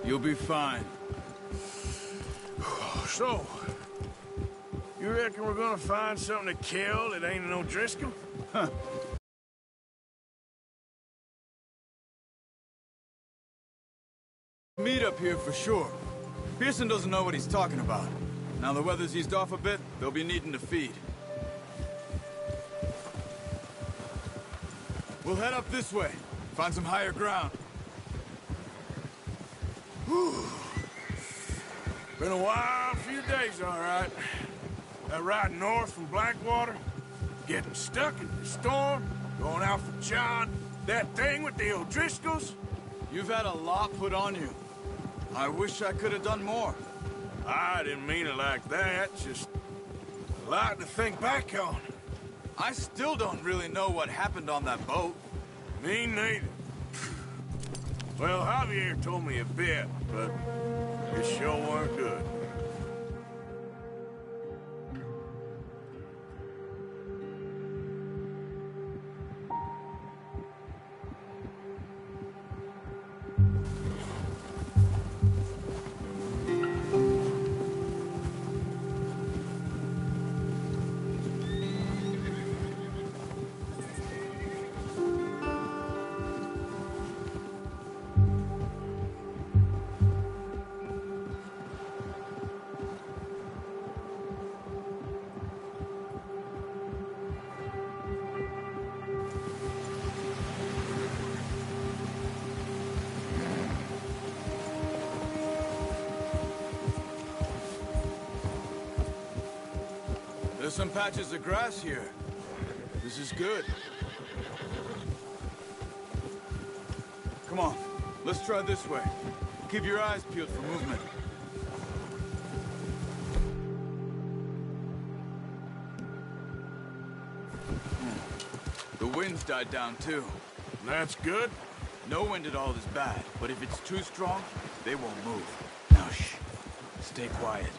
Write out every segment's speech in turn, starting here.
You'll be fine. So, you reckon we're gonna find something to kill that ain't an O'Driscoll? Huh. Meet up here for sure. Pearson doesn't know what he's talking about. Now the weather's eased off a bit, they'll be needing to feed. We'll head up this way. Find some higher ground. Whew. Been a wild few days, all right. That ride north from Blackwater, getting stuck in the storm, going out for John, that thing with the O'Driscolls. You've had a lot put on you. I wish I could have done more. I didn't mean it like that, just a lot to think back on. I still don't really know what happened on that boat. Me neither. Well, Javier told me a bit, but it sure weren't good. There's some patches of grass here. This is good. Come on, let's try this way. Keep your eyes peeled for movement. The wind's died down too. That's good. No wind at all is bad, but if it's too strong, they won't move. Now shh, stay quiet.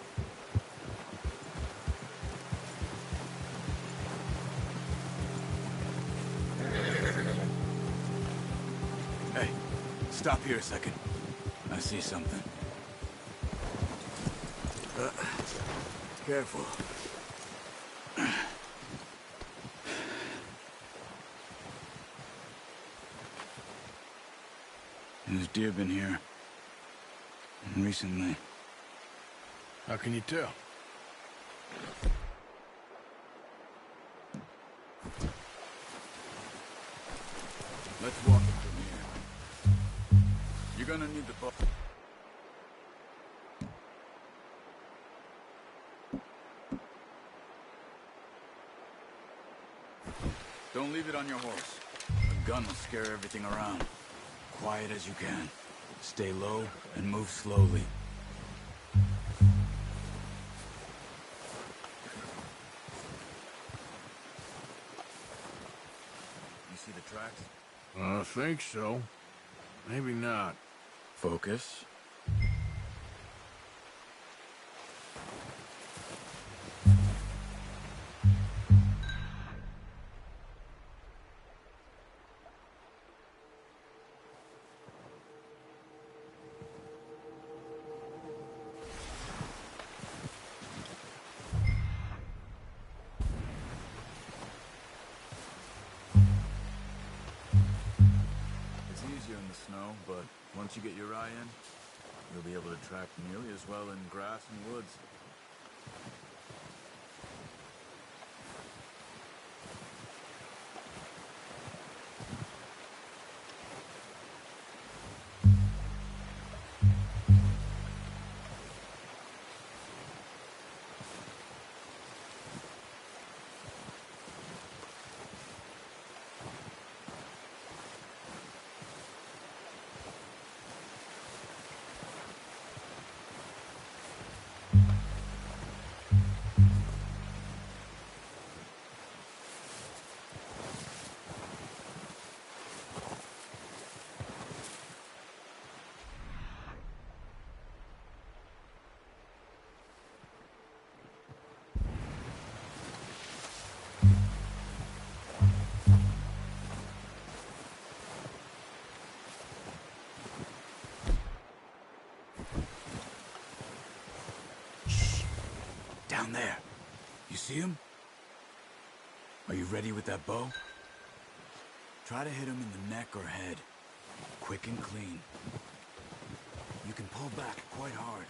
Hey, stop here a second. I see something. Careful. There's deer been here. Recently. How can you tell? Let's walk it from here. You're gonna need the boat. Don't leave it on your horse. A gun will scare everything around. Quiet as you can. Stay low and move slowly. You see the tracks? I think so. Maybe not. Focus. It's easier in the snow, but once you get your eye in, you'll be able to track nearly as well in grass and woods. down there. You see him? Are you ready with that bow? Try to hit him in the neck or head. Quick and clean. You can pull back quite hard.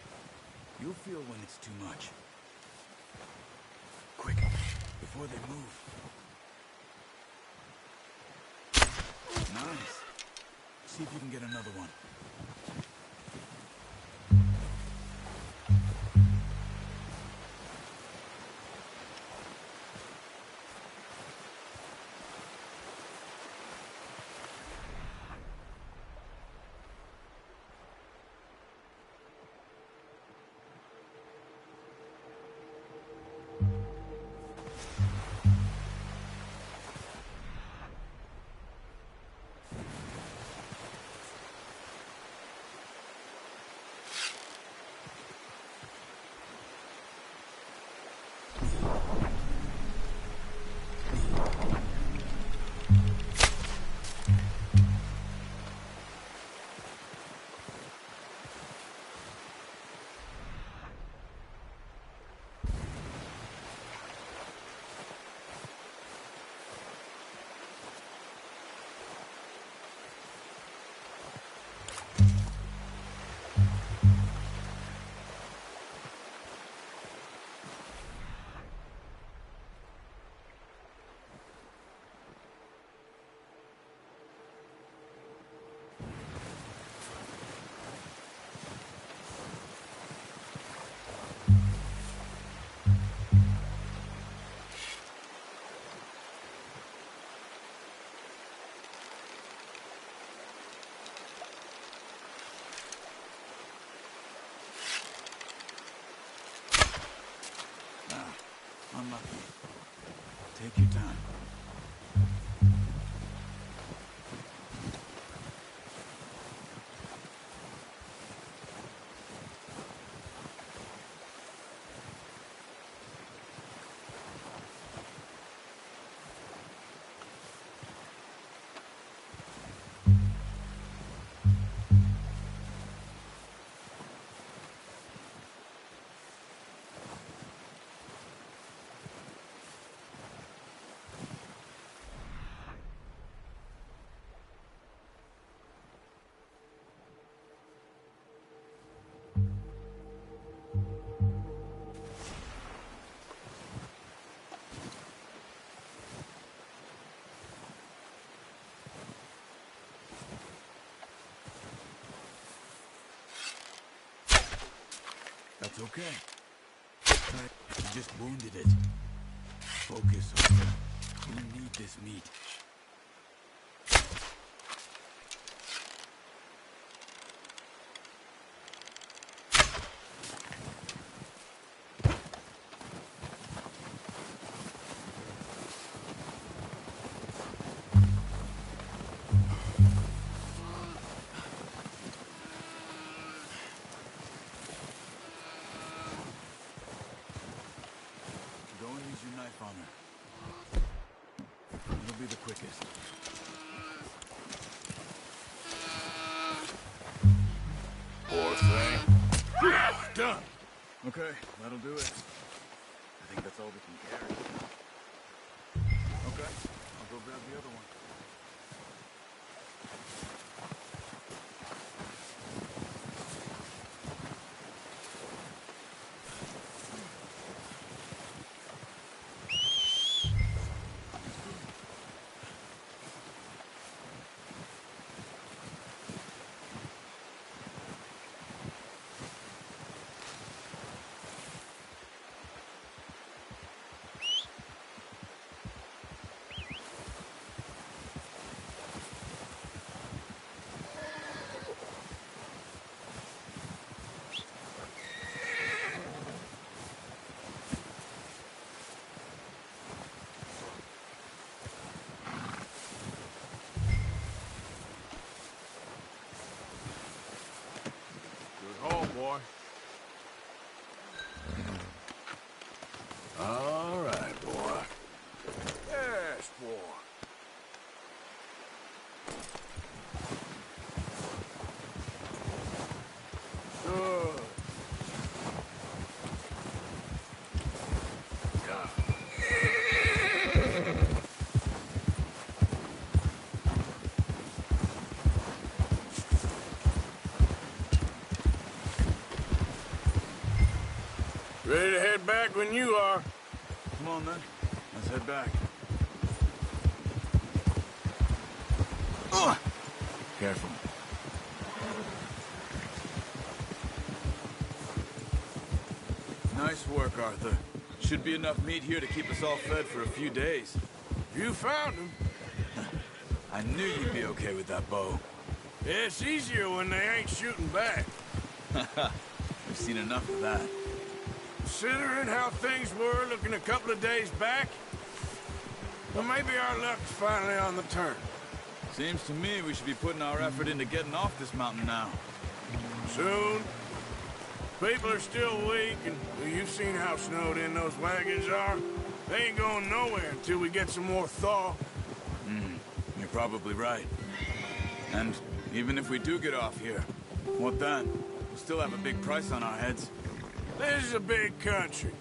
You'll feel when it's too much. Quick, before they move. Nice. See if you can get another one. Unlucky. Take your time. That's okay. You just wounded it. Focus on it. You need this meat. On her. It'll be the quickest. Poor thing. Done. Okay, that'll do it. I think that's all we can carry. Okay, I'll go grab the other one. Boy. All right, boy. Yes, boy. Good. Ready to head back when you are. Come on, then. Let's head back. Ugh! Careful. Nice work, Arthur. Should be enough meat here to keep us all fed for a few days. You found him. I knew you'd be okay with that bow. Yeah, it's easier when they ain't shooting back. We've seen enough of that. Considering how things were looking a couple of days back, well, maybe our luck's finally on the turn. Seems to me we should be putting our effort into getting off this mountain now. Soon. People are still weak, and well, you've seen how snowed in those wagons are. They ain't going nowhere until we get some more thaw. You're probably right. And even if we do get off here, what then? We'll still have a big price on our heads. This is a big country.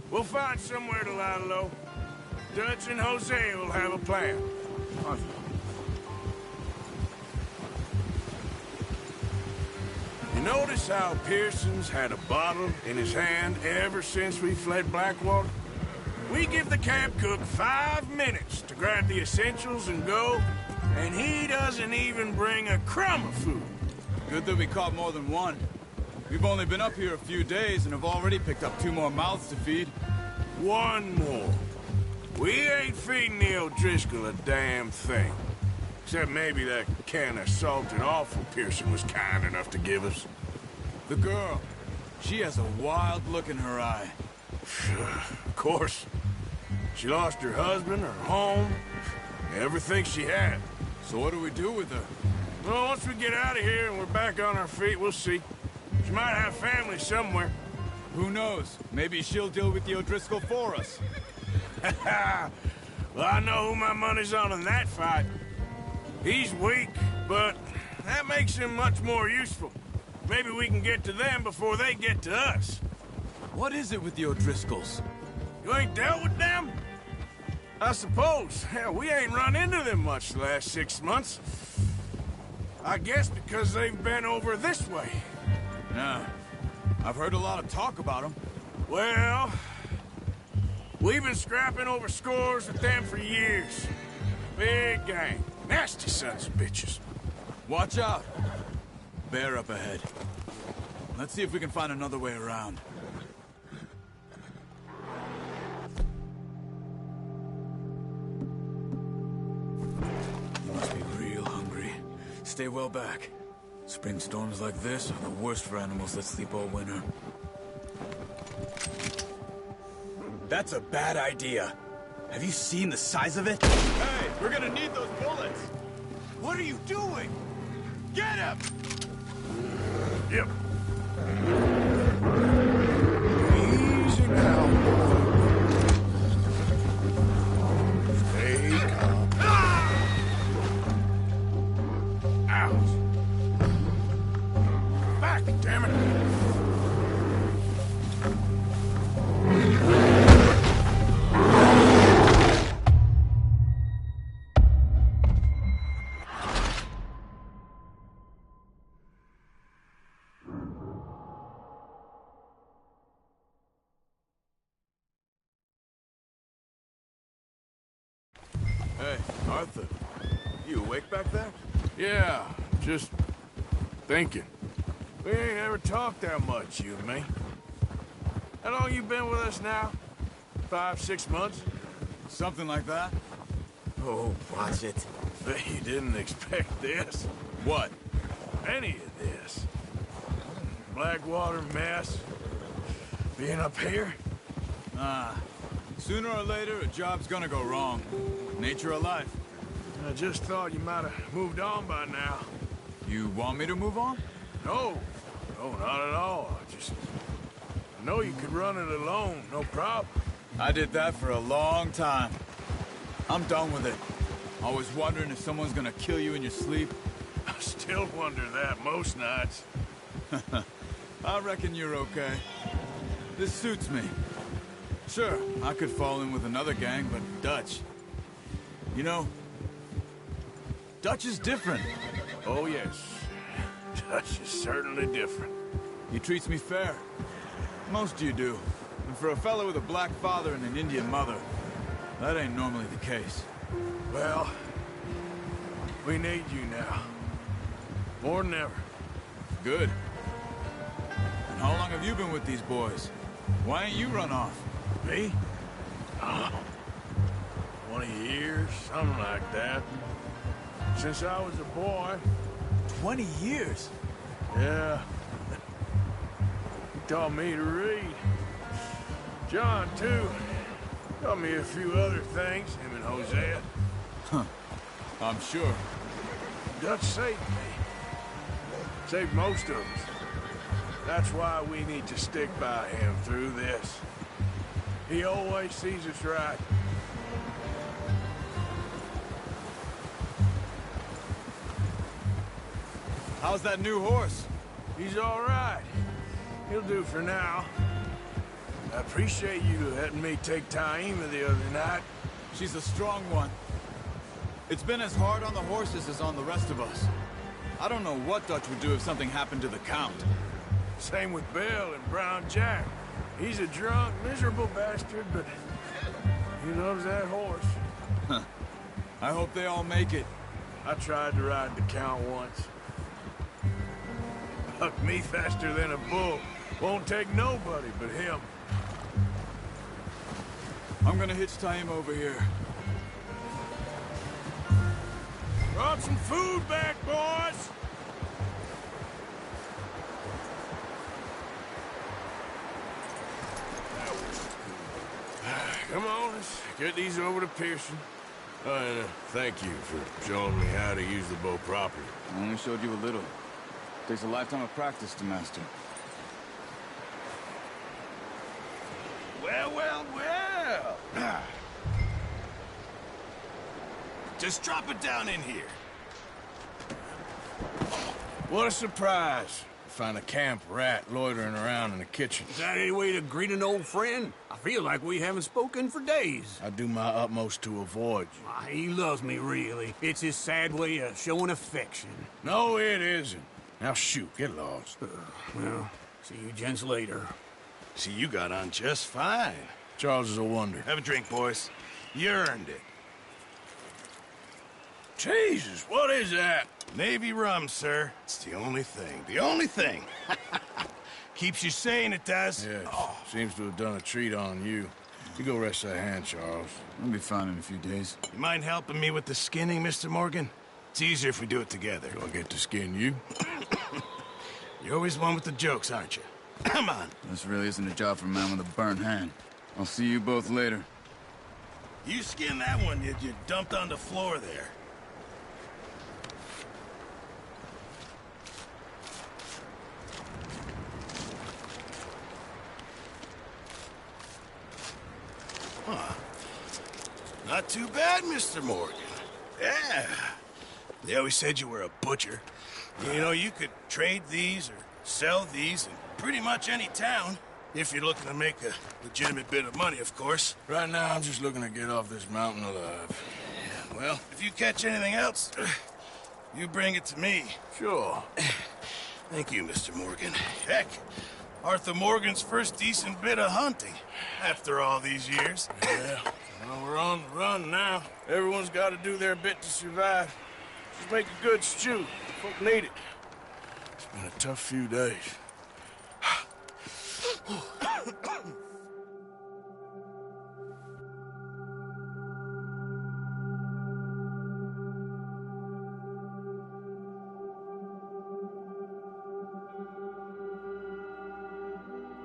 We'll find somewhere to lie low. Dutch and Hosea will have a plan. You notice how Pearson's had a bottle in his hand ever since we fled Blackwater? We give the camp cook 5 minutes to grab the essentials and go, and he doesn't even bring a crumb of food. Good that we caught more than one. We've only been up here a few days and have already picked up 2 more mouths to feed. 1 more. We ain't feeding the O'Driscoll a damn thing. Except maybe that can of salted offal Pearson was kind enough to give us. The girl, she has a wild look in her eye. Of course. She lost her husband, her home, everything she had. So what do we do with her? Well, once we get out of here and we're back on our feet, we'll see. She might have family somewhere. Who knows? Maybe she'll deal with the O'Driscoll for us. Well, I know who my money's on in that fight. He's weak, but that makes him much more useful. Maybe we can get to them before they get to us. What is it with the O'Driscolls? You ain't dealt with them? I suppose. Hell, we ain't run into them much the last 6 months. I guess because they've been over this way. Yeah. I've heard a lot of talk about them. Well, we've been scrapping over scores with them for years. Big gang. Nasty sons of bitches. Watch out. Bear up ahead. Let's see if we can find another way around. You must be real hungry. Stay well back. Spring storms like this are the worst for animals that sleep all winter. That's a bad idea. Have you seen the size of it? Hey, we're gonna need those bullets! What are you doing? Get him! Yep. Easy now. Stay calm. Out. Back, damn it. Hey, Arthur. You awake back there? Yeah, just thinking. We ain't ever talked that much, you and me. How long you been with us now? 5, 6 months? Something like that. Oh, watch it. Bet you didn't expect this. What? Any of this. Blackwater mess. Being up here? Sooner or later, a job's gonna go wrong. Nature of life. I just thought you might have moved on by now. You want me to move on? No. No, not at all. I know you could run it alone, no problem. I did that for a long time. I'm done with it. Always wondering if someone's gonna kill you in your sleep. I still wonder that most nights. I reckon you're okay. This suits me. Sure, I could fall in with another gang, but Dutch... You know, Dutch is different. Oh, yes. Dutch is certainly different. He treats me fair. Most of you do. And for a fellow with a black father and an Indian mother, that ain't normally the case. Well, we need you now. More than ever. Good. And how long have you been with these boys? Why ain't you run off? Me? 20 years, something like that. Since I was a boy. 20 years? Yeah. He taught me to read. John, too. Taught me a few other things, him and Hosea. I'm sure. Dutch saved me. Saved most of us. That's why we need to stick by him through this. He always sees us right. How's that new horse? He's all right. He'll do for now. I appreciate you letting me take Taima the other night. She's a strong one. It's been as hard on the horses as on the rest of us. I don't know what Dutch would do if something happened to the Count. Same with Bill and Brown Jack. He's a drunk, miserable bastard, but he loves that horse. I hope they all make it. I tried to ride the Count once. Hucked me faster than a bull. Won't take nobody but him. I'm gonna hitch Taima over here. Brought some food back, boys! Come on, let's get these over to Pearson. And thank you for showing me how to use the bow properly. I only showed you a little. Takes a lifetime of practice to master. Well, well, well! Just drop it down in here. What a surprise. Find a camp rat loitering around in the kitchen. Is that any way to greet an old friend? I feel like we haven't spoken for days. I do my utmost to avoid you. Why, he loves me, really. It's his sad way of showing affection. No, it isn't. Now shoot, get lost. Well, see you gents later. See, you got on just fine. Charles is a wonder. Have a drink, boys. You earned it. Jesus, what is that? Navy rum, sir. It's the only thing. The only thing. Keeps you sane, it does. Yes, seems to have done a treat on you. You go rest that hand, Charles. I'll be fine in a few days. You mind helping me with the skinning, Mr. Morgan? It's easier if we do it together. Do I get to skin you? You're always one with the jokes, aren't you? Come on. This really isn't a job for a man with a burnt hand. I'll see you both later. You skin that one you dumped on the floor there. Huh. Not too bad, Mr. Morgan. Yeah. They always said you were a butcher. You know, you could trade these or sell these in pretty much any town. If you're looking to make a legitimate bit of money, of course. Right now, I'm just looking to get off this mountain alive. Yeah, well, if you catch anything else, you bring it to me. Sure. Thank you, Mr. Morgan. Heck, Arthur Morgan's first decent bit of hunting after all these years. Yeah, well, we're on the run now. Everyone's got to do their bit to survive. Just make a good stew. Folk need it. It's been a tough few days.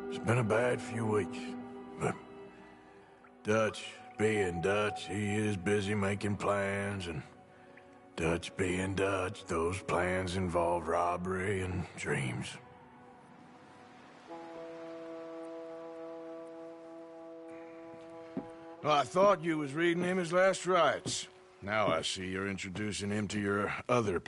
It's been a bad few weeks, but Dutch being Dutch, he is busy making plans, and Dutch being Dutch, those plans involve robbery and dreams. Well, I thought you was reading him his last rites. Now I see you're introducing him to your other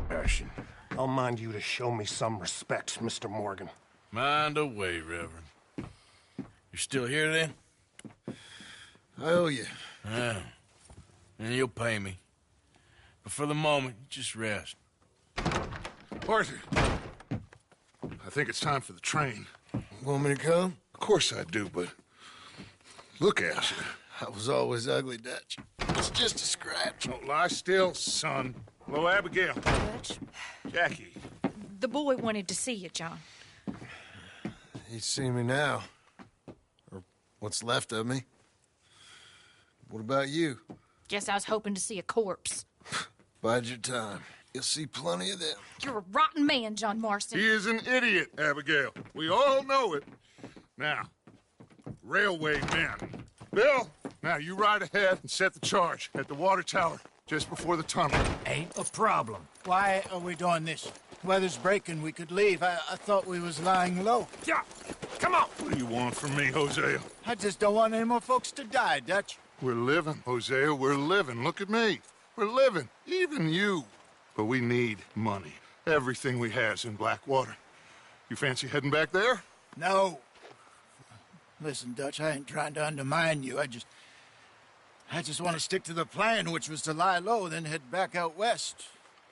Passion. I'll mind you to show me some respect, Mr. Morgan. Mind away, Reverend. You still here, then? I owe you. Yeah. And you'll pay me. But for the moment, just rest. Arthur, I think it's time for the train. Want me to come? Of course I do, but look at you. I was always ugly, Dutch. It's just a scratch. Don't lie still, son. Hello, Abigail. Dutch, Jackie. the boy wanted to see you, John. He'd see me now. Or what's left of me. What about you? Guess I was hoping to see a corpse. Bide your time. You'll see plenty of them. You're a rotten man, John Marston. He is an idiot, Abigail. We all know it. Now, railway men. Bill, now you ride ahead and set the charge at the water tower just before the tunnel. Ain't a problem. Why are we doing this? Weather's breaking. We could leave. I thought we was lying low. Yeah, come on. What do you want from me, Hosea? I just don't want any more folks to die, Dutch. We're living, Hosea. We're living. Look at me. We're living. Even you. But we need money. Everything we has in Blackwater. You fancy heading back there? No. Listen, Dutch, I ain't trying to undermine you. I just want to stick to the plan, which was to lie low, then head back out west.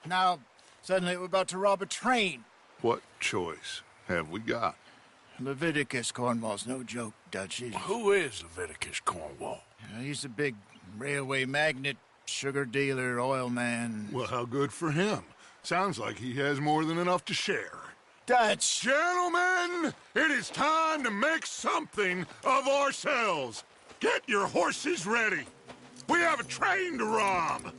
Now, suddenly we're about to rob a train. What choice have we got? Leviticus Cornwall's no joke, Dutch. Who is Leviticus Cornwall? He's a big railway magnate, sugar dealer, oil man. Well, how good for him. Sounds like he has more than enough to share. Dutch! Gentlemen, it is time to make something of ourselves. Get your horses ready. We have a train to rob.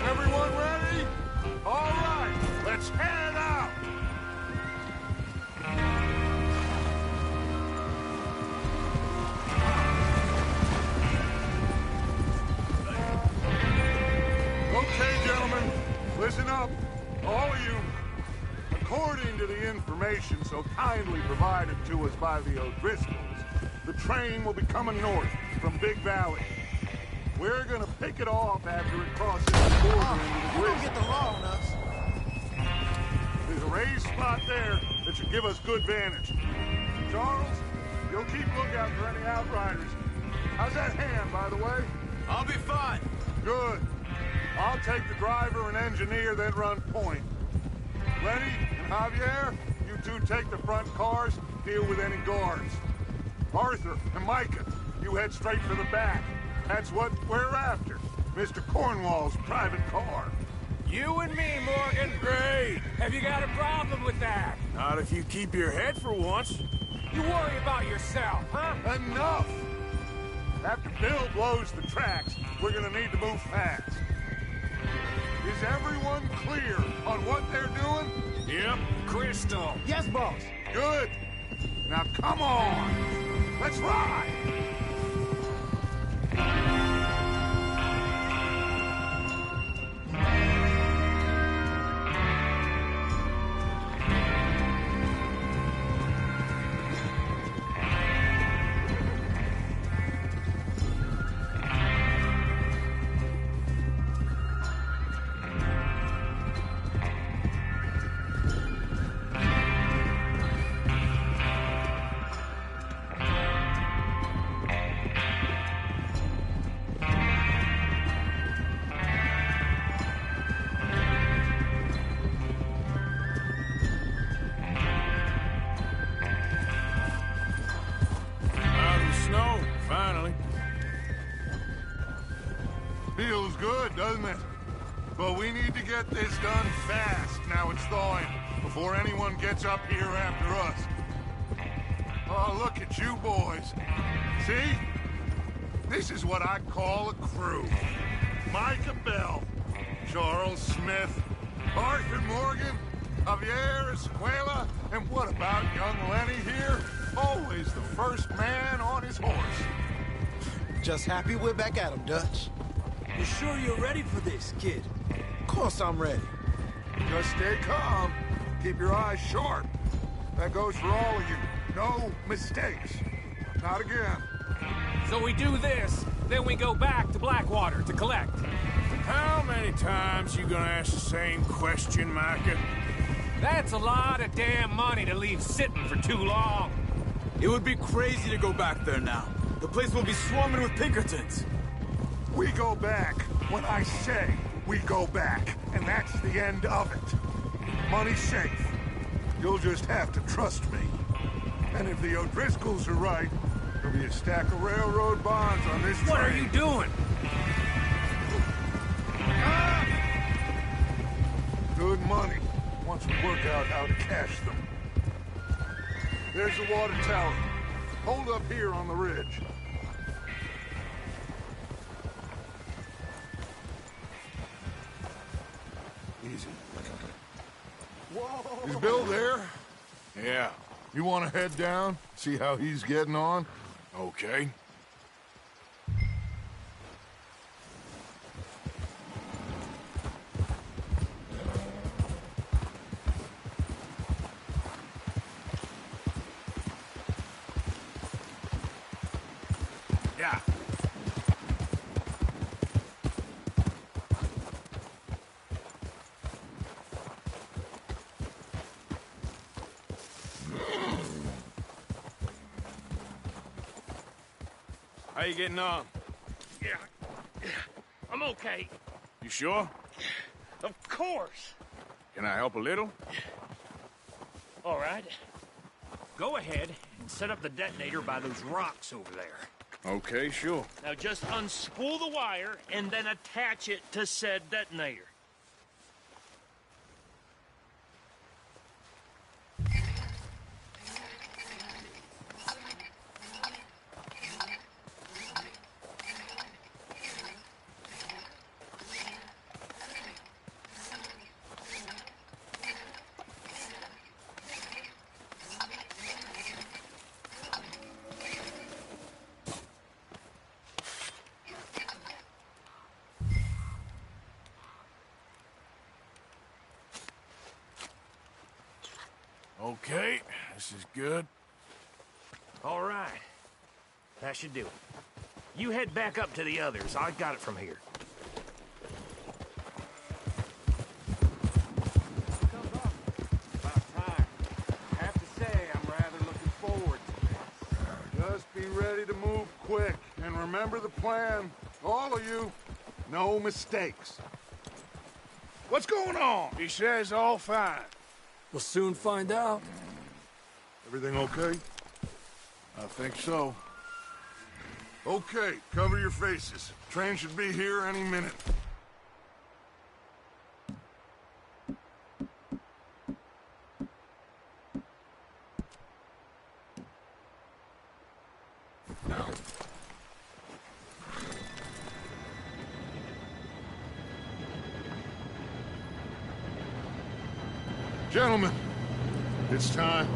Everyone ready? All right, let's head out. Okay, gentlemen, listen up, all of you. According to the information so kindly provided to us by the O'Driscolls, the train will be coming north from Big Valley. We're gonna pick it off after it crosses the border into the Grizzly. Get the law on us. There's a raised spot there that should give us good vantage. Charles, you'll keep lookout for any outriders. How's that hand, by the way? I'll be fine. Good. I'll take the driver and engineer, then run point. Lenny and Javier, you two take the front cars, deal with any guards. Arthur and Micah, you head straight for the back. That's what we're after. Mr. Cornwall's private car. You and me, Morgan. Great. Have you got a problem with that? Not if you keep your head for once. You worry about yourself, huh? Enough! After Bill blows the tracks, we're gonna need to move fast. Is everyone clear on what they're doing? Yep. Crystal. Yes, boss. Good. Now come on. Let's ride. Out of the snow, finally. Feels good, doesn't it? But we need to get this done fast. Now it's thawing, before anyone gets up here after us. Oh, look at you boys. See? This is what I call a crew. Micah Bell, Charles Smith, Arthur Morgan, Javier Escuela, and what about young Lenny here? Always the first man on his horse. Just happy we're back at him, Dutch. You sure you're ready for this, kid? Of course I'm ready. Just stay calm. Keep your eyes sharp. That goes for all of you. No mistakes. Not again. So we do this, then we go back to Blackwater to collect. How many times you gonna ask the same question, Micah? That's a lot of damn money to leave sitting for too long. It would be crazy to go back there now. The place will be swarming with Pinkertons. We go back when I say we go back, and that's the end of it. Money's safe. You'll just have to trust me. And if the O'Driscolls are right, there'll be a stack of railroad bonds on this train. What are you doing? Good money, once we work out how to cash them. There's the water tower. Hold up here on the ridge. Easy. Whoa. Is Bill there? Yeah. You want to head down, see how he's getting on? Okay. Yeah. How you getting on? Yeah, I'm okay. You sure? Of course. Can I help a little? All right. Go ahead and set up the detonator by those rocks over there. Okay, sure. Now just unspool the wire and then attach it to said detonator. Okay, this is good. All right. That should do it. You head back up to the others. I got it from here. About time. I have to say, I'm rather looking forward to this. Just be ready to move quick, and remember the plan. All of you, no mistakes. What's going on? He says all fine. We'll soon find out. Everything okay? I think so. Okay, cover your faces. Train should be here any minute. Gentlemen, it's time.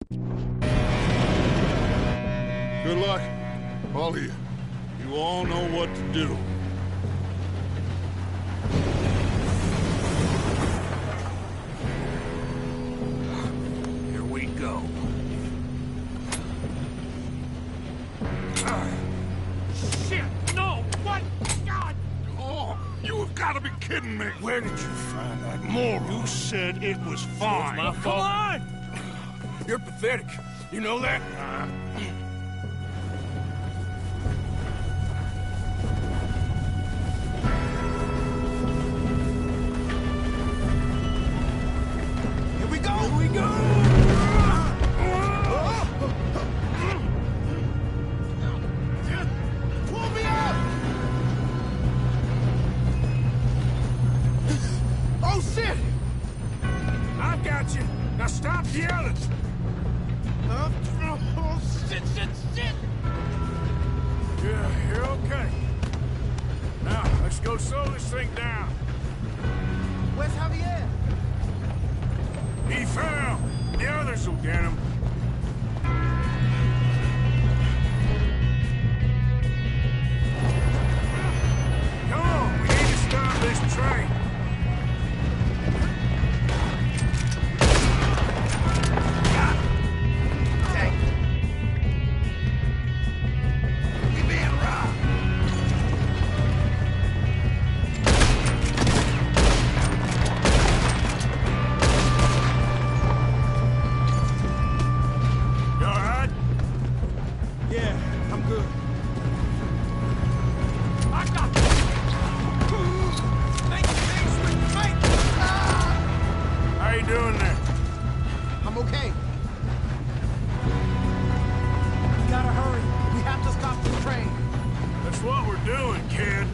Good luck, all of you. You all know what to do. Here we go. Shit! No! What? God! Oh, you have got to be kidding me! Where did you find that moron? You said it was fine. My fault. Come on! You're pathetic. You know that? Here we go! Here we go! Pull me up! Oh, shit! I've got you. Now stop yelling! Oh, shit, shit, shit! Yeah, you're okay. Now, let's go slow this thing down. Where's Javier? He fell. The others will get him. Come on, we need to stop this train. We being robbed. You all right? Yeah, I'm good. I got How you doing there? I'm okay. We gotta hurry. We have to stop this train. That's what we're doing, kid.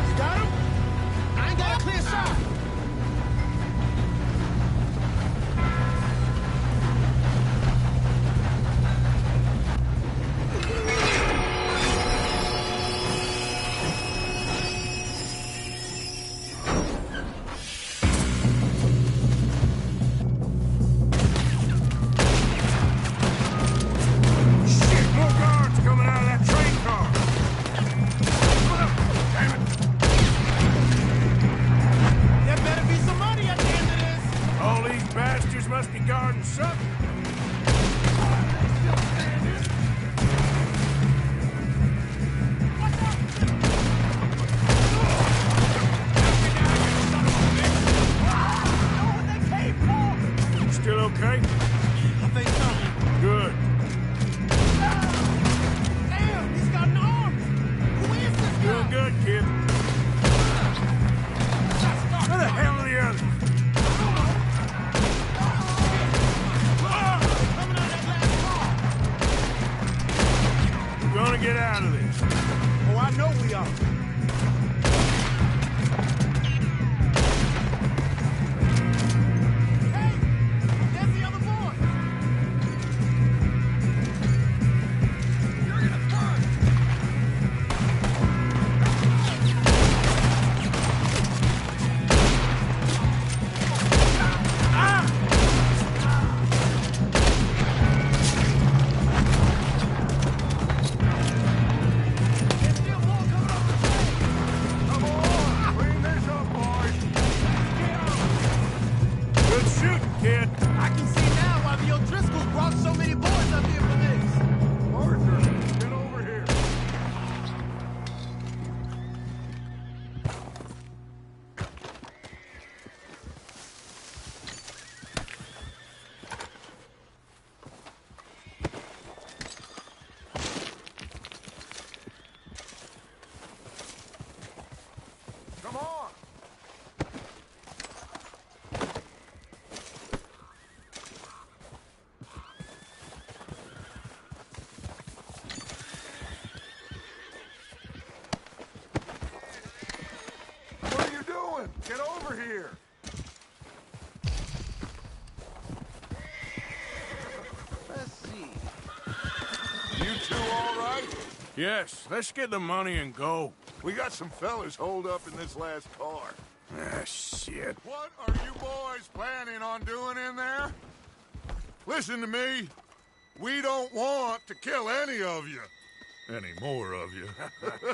You got him? I ain't got a clear shot. Shit, more guards coming out of that train car. Damn it. There better be some money at the end of this. All these bastards must be guarding something. Still okay? I think so. Good. Damn, he's got an arm. Who is this guy? Doing good, kid. Where the hell are the others? Coming out of that last car. We're gonna get out of this. Oh, I know we are. Hey, there's the other boy. You're gonna burn. There's still more coming off the train. Come on! Clean this up, boys! Good shooting, kid. I can see now why the O'Driscolls brought so many boys up here for this. Arthur, get over here! Come on. What are you doing? Get over here! Yes, let's get the money and go. We got some fellas holed up in this last car. Ah, shit. What are you boys planning on doing in there? Listen to me. We don't want to kill any of you. Any more of you.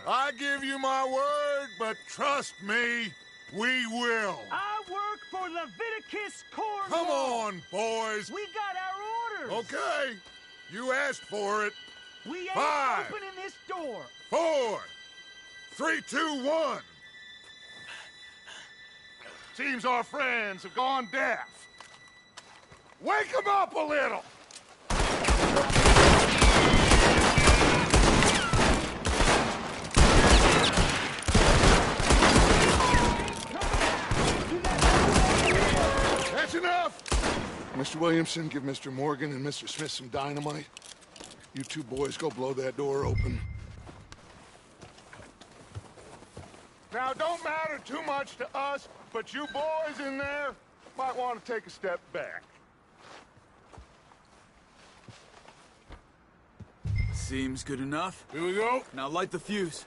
I give you my word, but trust me, we will. I work for Leviticus Corps. Come on, boys. We got our orders. Okay. You asked for it. We ain't 5, opening this door. 4, 3, 2, 1. Seems our friends have gone deaf. Wake them up a little! That's enough! Mr. Williamson, give Mr. Morgan and Mr. Smith some dynamite. You two boys go blow that door open. Now, it don't matter too much to us, but you boys in there might want to take a step back. Seems good enough. Here we go. Now light the fuse.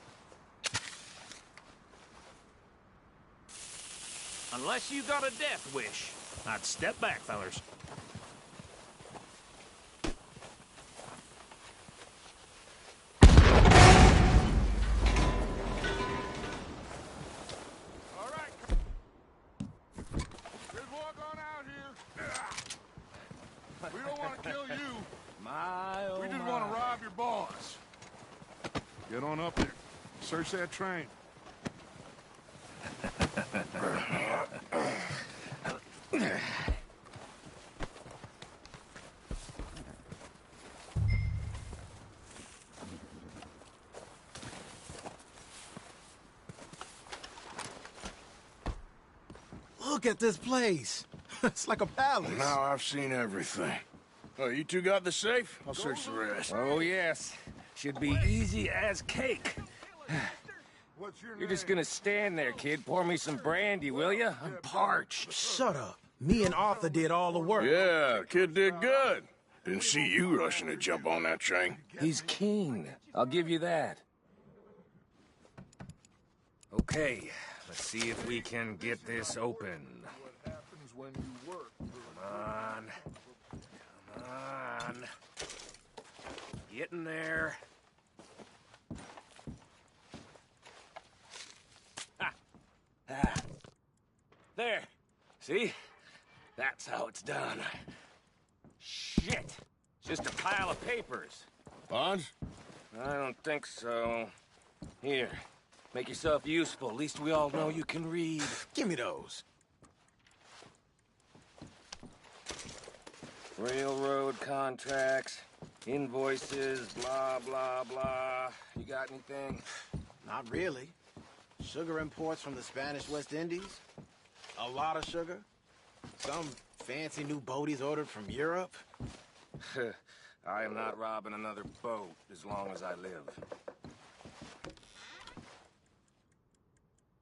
Unless you got a death wish, I'd step back, fellers. All right. Just walk on out here. We don't want to kill you. We just want to rob your boss. Get on up there. Search that train. Look at this place. It's like a palace. Now I've seen everything. Oh, you two got the safe? I'll search the rest. Oh, yes. Should be easy as cake. What's your name? You're just gonna stand there, kid. Pour me some brandy, will you? I'm parched. Shut up. Me and Arthur did all the work. Yeah, kid did good. Didn't see you rushing to jump on that train. He's keen. I'll give you that. Okay, let's see if we can get this open. What happens when you work? Come on. Come on. Get in there. Ah. There. See? That's how it's done. Shit. Just a pile of papers. Bonds? I don't think so. Here. Make yourself useful. At least we all know you can read. Give me those. Railroad contracts, invoices, blah, blah, blah. You got anything? Not really. Sugar imports from the Spanish West Indies. A lot of sugar. Some fancy new boat he's ordered from Europe. I am not robbing another boat as long as I live.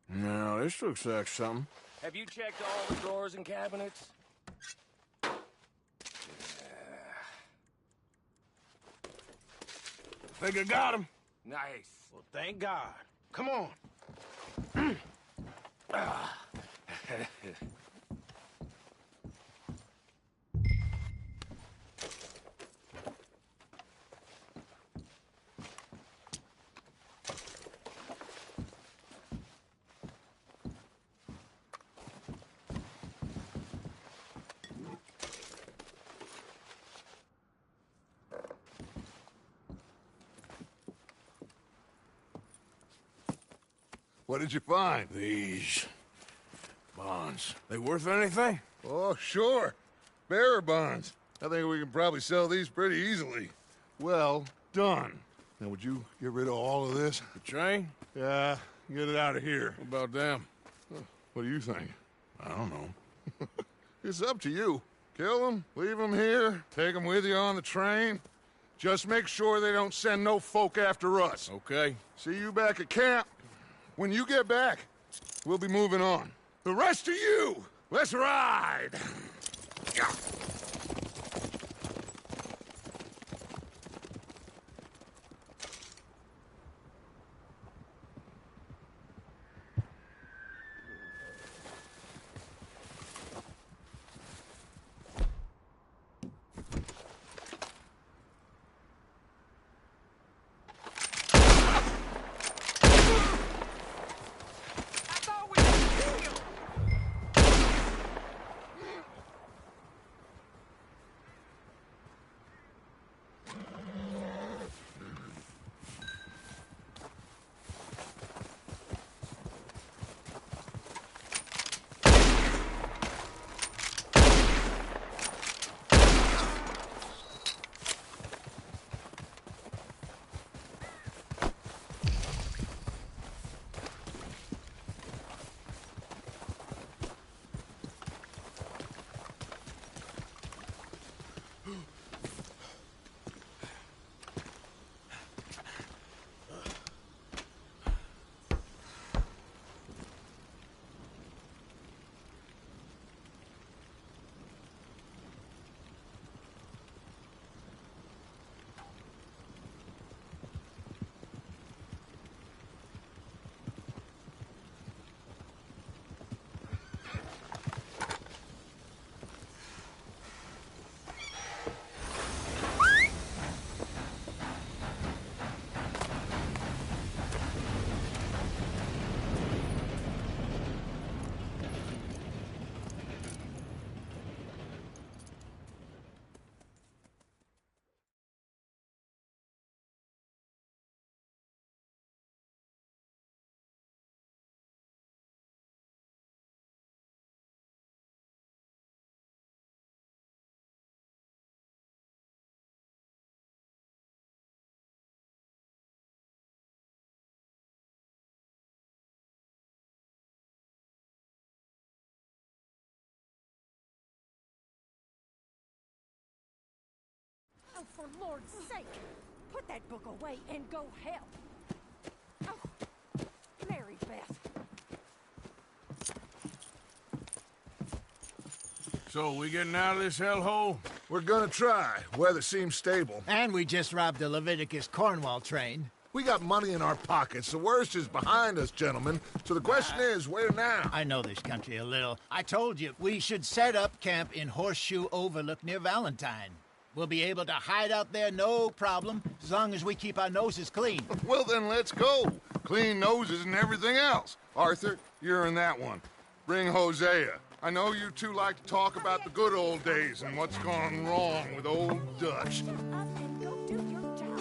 No, this looks like something. Have you checked all the drawers and cabinets? Think I got him. Nice. Well, thank God. Come on. What did you find? These bonds. They worth anything? Oh, sure. Bearer bonds. I think we can probably sell these pretty easily. Well done. Now, would you get rid of all of this? The train? Yeah, get it out of here. What about them? What do you think? I don't know. It's up to you. Kill them, leave them here, take them with you on the train. Just make sure they don't send no folk after us. Okay. See you back at camp. When you get back, we'll be moving on. The rest of you, let's ride! for Lord's sake, put that book away and go help. Oh, Mary Beth. So, we getting out of this hellhole? We're gonna try. Weather seems stable. And we just robbed the Leviticus Cornwall train. We got money in our pockets. The worst is behind us, gentlemen. So the question is, where now? I know this country a little. I told you, we should set up camp in Horseshoe Overlook near Valentine. We'll be able to hide out there, no problem, as long as we keep our noses clean. Well, then let's go. Clean noses and everything else. Arthur, you're in that one. Bring Hosea. I know you two like to talk about the good old days and what's gone wrong with old Dutch. Shut up and go do your job.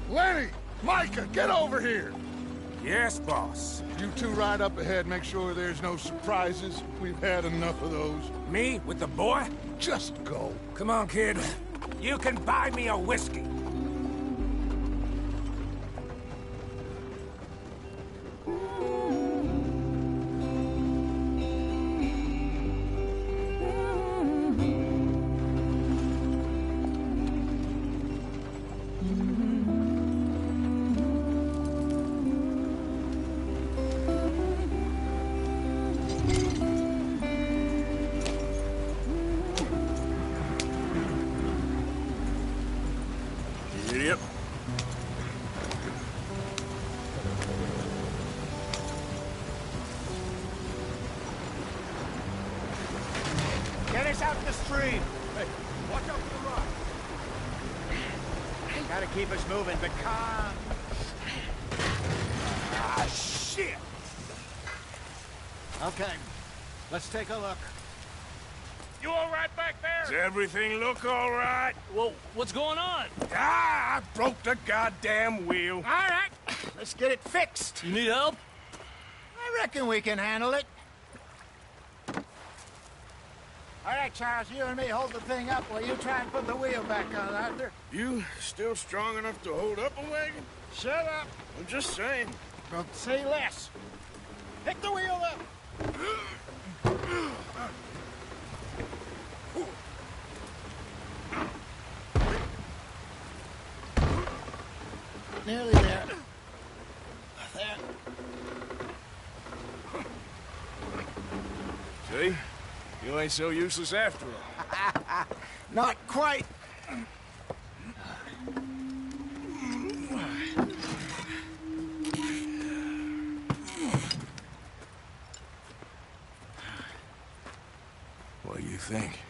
Lenny! Micah, get over here! Yes, boss. You two ride up ahead, make sure there's no surprises. We've had enough of those. Me with the boy? Just go. Come on, kid. You can buy me a whiskey. Yep. Get us out the stream. Hey, watch out for the rock. Gotta keep us moving, but calm. Ah, shit! Okay, let's take a look. You all right back there? Does everything look all right? Well, what's going on? Ah, I broke the goddamn wheel. All right, let's get it fixed. You need help? I reckon we can handle it. All right, Charles, you and me hold the thing up while you try and put the wheel back on, Arthur. You still strong enough to hold up a wagon? Shut up. I'm just saying. Don't say less. Pick the wheel up. Nearly there. There. See? You ain't so useless after all. Not quite. What do you think?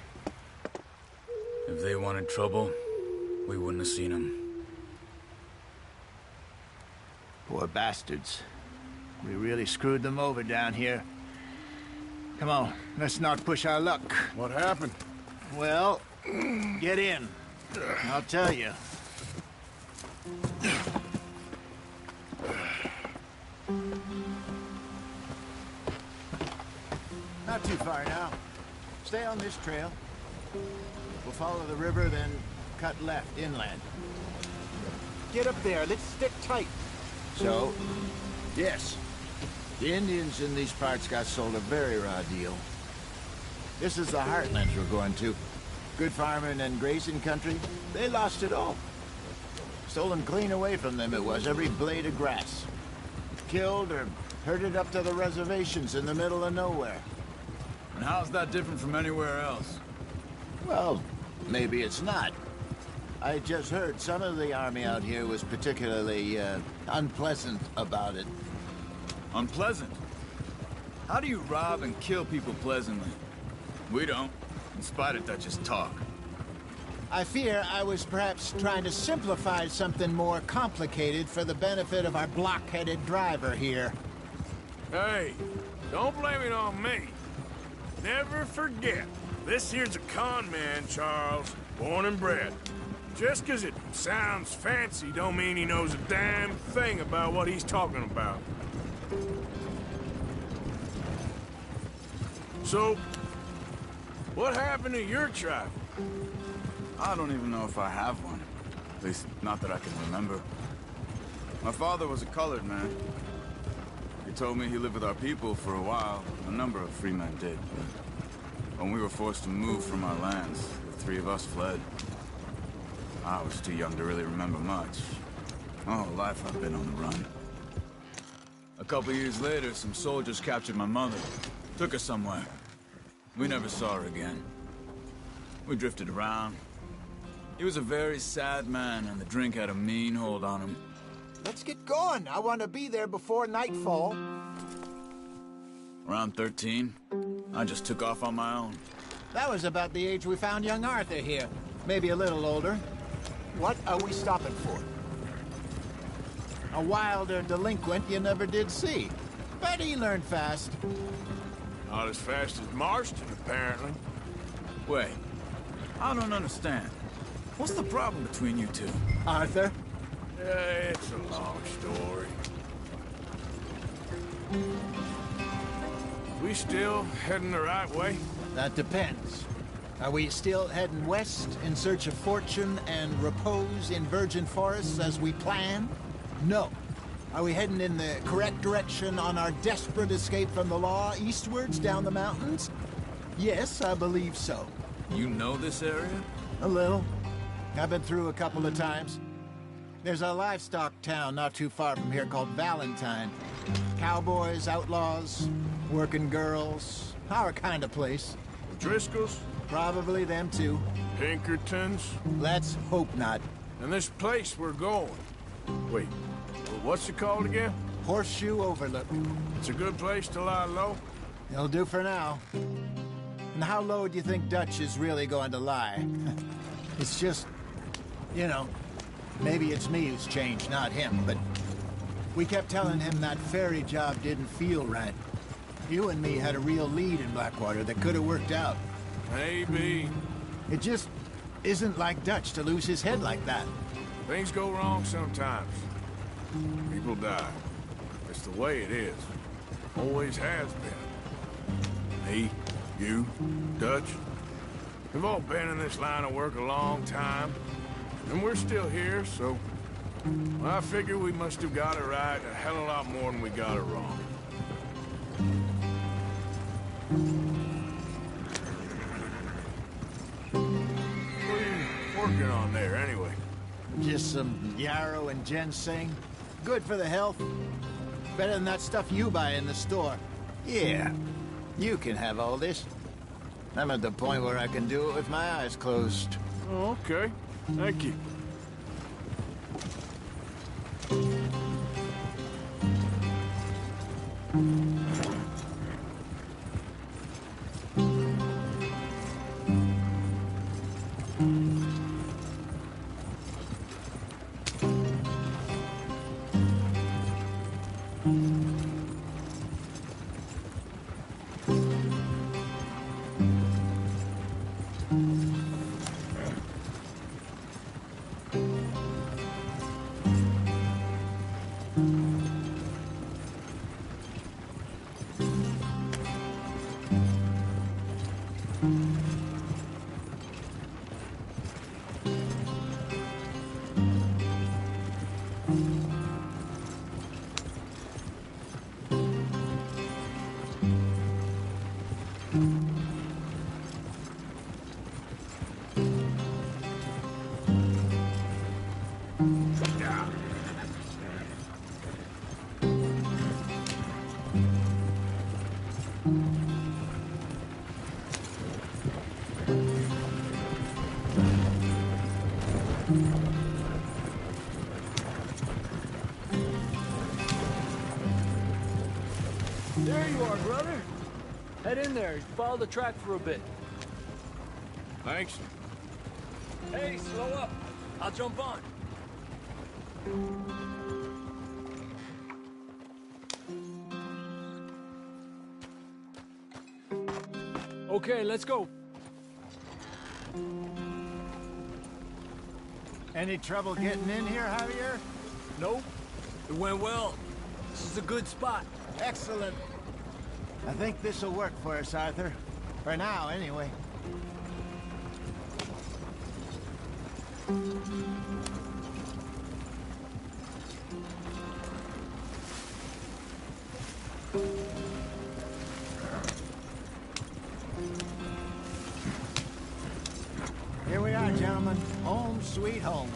If they wanted trouble, we wouldn't have seen them. Poor bastards. We really screwed them over down here. Come on, let's not push our luck. What happened? Well, get in. I'll tell you. Not too far now. Stay on this trail. We'll follow the river, then cut left inland. Get up there. Let's stick tight. So, yes, the Indians in these parts got sold a very raw deal. This is the heartlands we're going to. Good farming and grazing country, they lost it all. Stolen clean away from them it was, every blade of grass. Killed or herded up to the reservations in the middle of nowhere. And how's that different from anywhere else? Well, maybe it's not. I just heard some of the army out here was particularly, unpleasant about it. Unpleasant? How do you rob and kill people pleasantly? We don't, in spite of Dutch's talk. I fear I was perhaps trying to simplify something more complicated for the benefit of our block-headed driver here. Hey, don't blame it on me. Never forget, this here's a con man, Charles, born and bred. Just 'cause it sounds fancy don't mean he knows a damn thing about what he's talking about. So, what happened to your tribe? I don't even know if I have one. At least, not that I can remember. My father was a colored man. He told me he lived with our people for a while. A number of free men did, but when we were forced to move from our lands, the three of us fled. I was too young to really remember much. My whole life I've been on the run. A couple years later, some soldiers captured my mother. Took her somewhere. We never saw her again. We drifted around. He was a very sad man, and the drink had a mean hold on him. Let's get going. I want to be there before nightfall. Around 13, I just took off on my own. That was about the age we found young Arthur here. Maybe a little older. What are we stopping for? A wilder delinquent you never did see. But he learned fast. Not as fast as Marston, apparently. Wait, I don't understand. What's the problem between you two? Arthur? It's a long story. We still heading the right way? That depends. Are we still heading west in search of fortune and repose in virgin forests as we planned? No. Are we heading in the correct direction on our desperate escape from the law eastwards down the mountains? Yes, I believe so. You know this area? A little. I've been through a couple of times. There's a livestock town not too far from here called Valentine. Cowboys, outlaws, working girls, our kind of place. Driscolls? Probably them too. Pinkertons? Let's hope not. And this place we're going. Wait, what's it called again? Horseshoe Overlook. It's a good place to lie low? It'll do for now. And how low do you think Dutch is really going to lie? It's just, you know, maybe it's me who's changed, not him, but we kept telling him that ferry job didn't feel right. You and me had a real lead in Blackwater that could have worked out. Maybe. It just isn't like Dutch to lose his head like that. Things go wrong sometimes. People die. It's the way it is. Always has been. Me, you, Dutch. We've all been in this line of work a long time. And we're still here, so... well, I figure we must have got it right a hell of a lot more than we got it wrong. What are you working on there, anyway? Just some yarrow and ginseng. Good for the health. Better than that stuff you buy in the store. Yeah, you can have all this. I'm at the point where I can do it with my eyes closed. Oh, okay. Thank you. There you are, brother. Head in there. Follow the track for a bit. Thanks. Hey, slow up. I'll jump on. Okay, let's go. Any trouble getting in here, Javier? Nope. It went well. This is a good spot. Excellent. I think this'll work for us, Arthur. For now, anyway. Here we are, gentlemen. Home sweet home.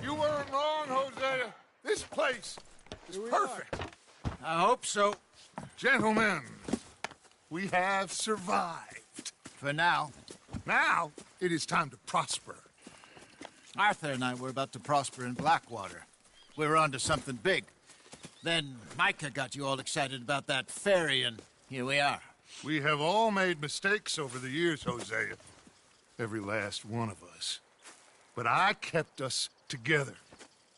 You weren't wrong, Hosea. This place is perfect. I hope so. Gentlemen, we have survived. For now. Now, it is time to prosper. Arthur and I were about to prosper in Blackwater. We were onto something big. Then Micah got you all excited about that ferry, and here we are. We have all made mistakes over the years, Hosea. Every last one of us. But I kept us together.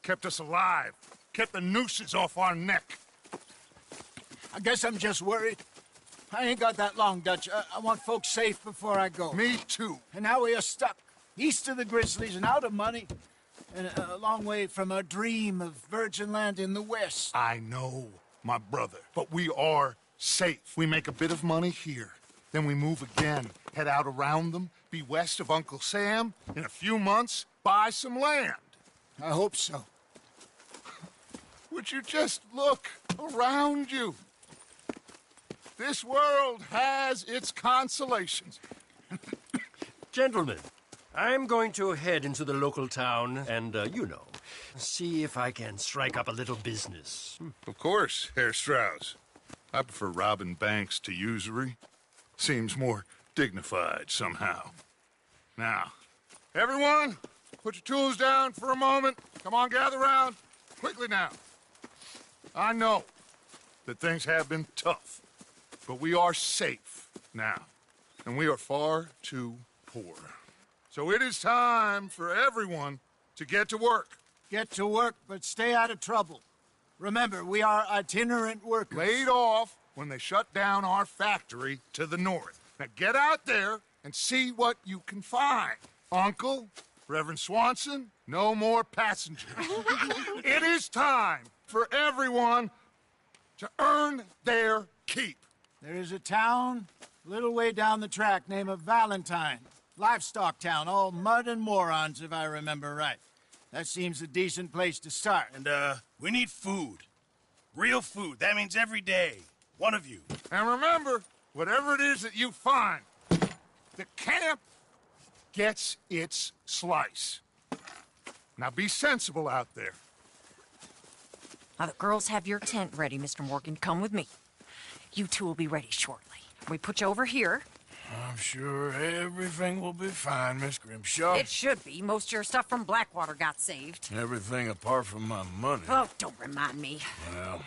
Kept us alive. Kept the nooses off our neck. I guess I'm just worried. I ain't got that long, Dutch. I want folks safe before I go. Me too. And now we are stuck, east of the Grizzlies and out of money, and a long way from our dream of virgin land in the west. I know, my brother, but we are safe. We make a bit of money here. Then we move again, head out around them, be west of Uncle Sam. In a few months, buy some land. I hope so. Would you just look around you? This world has its consolations. Gentlemen, I'm going to head into the local town and, see if I can strike up a little business. Of course, Herr Strauss. I prefer robbing banks to usury. Seems more dignified somehow. Now, everyone, put your tools down for a moment. Come on, gather round. Quickly now. I know that things have been tough, but we are safe now, and we are far too poor. So it is time for everyone to get to work. Get to work, but stay out of trouble. Remember, we are itinerant workers. Laid off when they shut down our factory to the north. Now get out there and see what you can find. Uncle, Reverend Swanson, no more passengers. It is time for everyone to earn their keep. There is a town a little way down the track named Valentine. Livestock town, all mud and morons, if I remember right. That seems a decent place to start. And, we need food. Real food. That means every day. One of you. And remember, whatever it is that you find, the camp gets its slice. Now be sensible out there. Now, the girls have your tent ready, Mr. Morgan. Come with me. You two will be ready shortly. We put you over here. I'm sure everything will be fine, Miss Grimshaw. It should be. Most of your stuff from Blackwater got saved. Everything apart from my money. Oh, don't remind me. Well,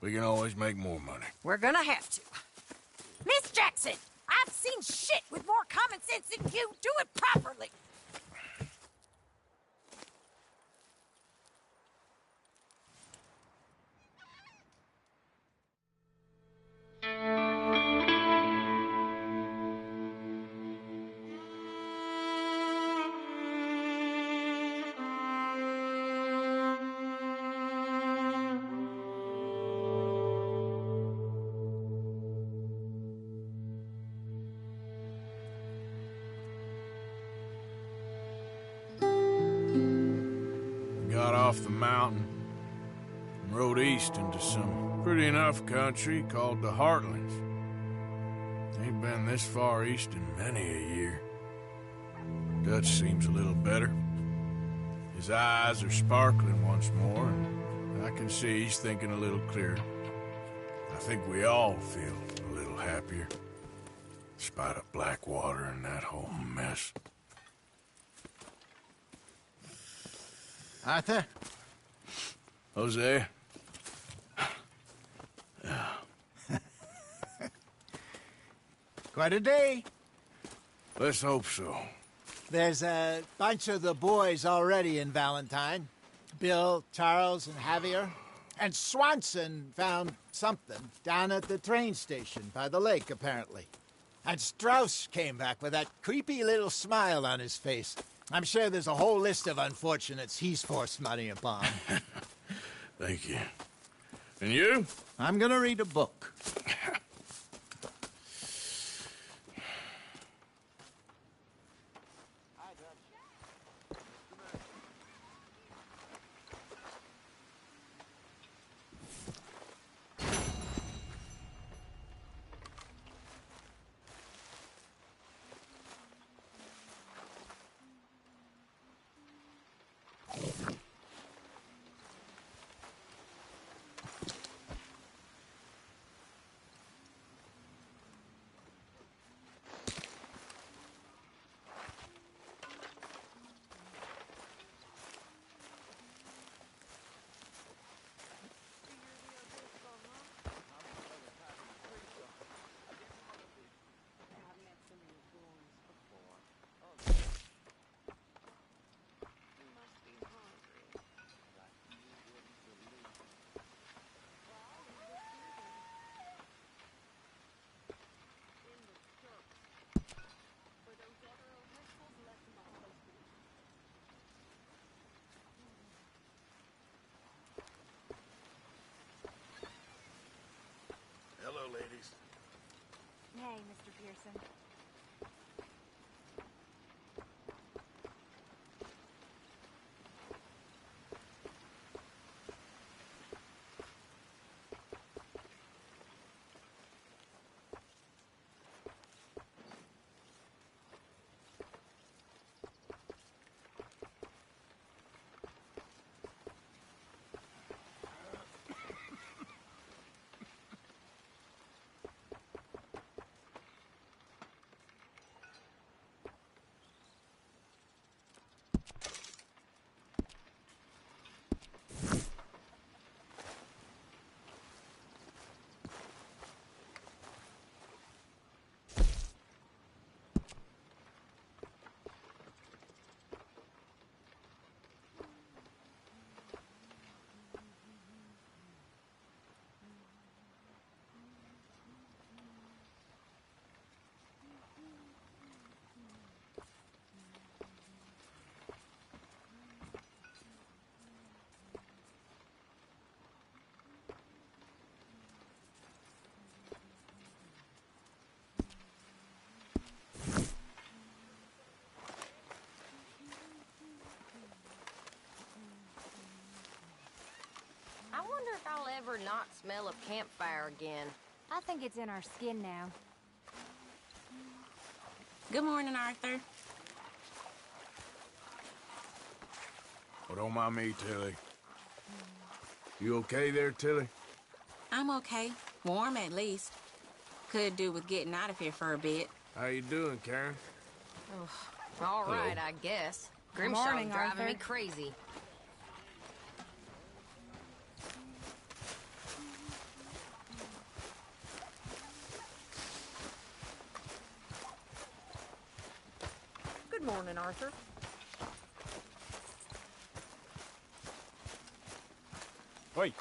we can always make more money. We're gonna have to. Miss Jackson, I've seen shit with more common sense than you. Do it properly. Got off the mountain and rode east into some pretty enough country called the Heartlands. Ain't been this far east in many a year. Dutch seems a little better. His eyes are sparkling once more, and I can see he's thinking a little clearer. I think we all feel a little happier, despite of Blackwater and that whole mess. Arthur? Jose? Quite a day. Let's hope so. There's a bunch of the boys already in Valentine. Bill, Charles, and Javier. And Swanson found something down at the train station by the lake, apparently. And Strauss came back with that creepy little smile on his face. I'm sure there's a whole list of unfortunates he's forced money upon. Thank you. And you? I'm gonna read a book. Hello, ladies. Hey, Mr. Pearson. I wonder if I'll ever not smell a campfire again. I think it's in our skin now. Good morning, Arthur. Oh, don't mind me, Tilly. You okay there, Tilly? I'm okay. Warm, at least. Could do with getting out of here for a bit. How you doing, Karen? All Hello. right, I guess. Good Grimshaw's morning, driving Arthur. me crazy. Good morning, Arthur. Wait,